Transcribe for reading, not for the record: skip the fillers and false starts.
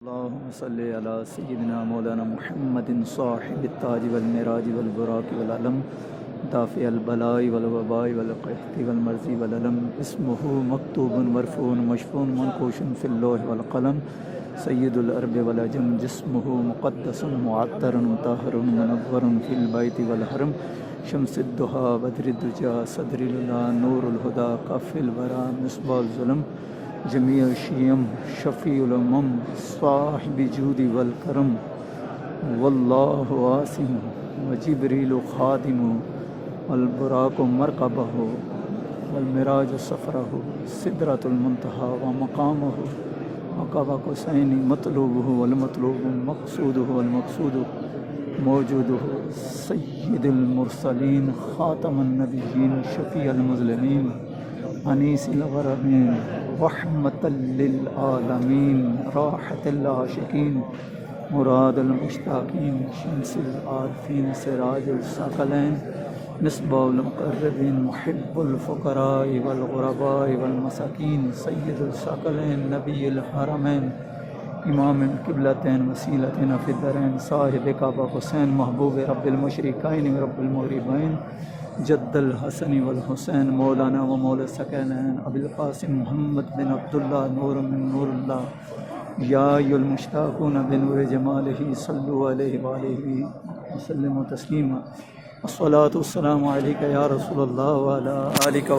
اللهم صل على سيدنا مولانا محمد صاحب التاج والمراج والبراق والعلم دافع البلاء والوباء والقحط والمرض والألم اسمه مكتوب مرفوع مشفوع منقوش في اللوح والقلم سيد الأرب والعجم جسمه مقدس معطر مطهر منور في البيت والحرم شمس الضحى بدر الدجى صدر الهدى نور الهدى كف الورى مصباح الظلم جميع الشيم شفيع الأمم صاحب الجود والكرم والله واسع وجبريل خادم والبراق مركبه والمراج سفره سدرة المنتهى ومقامه وقاب قوسين مطلوبه والمطلوب مقصوده والمقصود موجوده سيد المرسلين خاتم النبيين شفيع المظلمين أنيس الغربين رحمة للعالمين راحة العاشقين مراد المشتاقين شمس العارفين سراج الثقلين مصباح المقربين محب الفقراء والغرباء والمساكين سيد الثقلين نبي الحرمين امام القبلتين وسیلتنا فی الدارین صاحب کعبہ حسین محبوب رب المشرقین و رب المغربین جد الحسن والحسین مولانا و مولا الثقلین ابی القاسم محمد بن عبداللہ نور من نور اللہ یا ایھا المشتاقون بنور جمالہ صلوا علیہ وآلہ وسلم تسلیما الصلاۃ والسلام علیک یا رسول اللہ وعلی آلک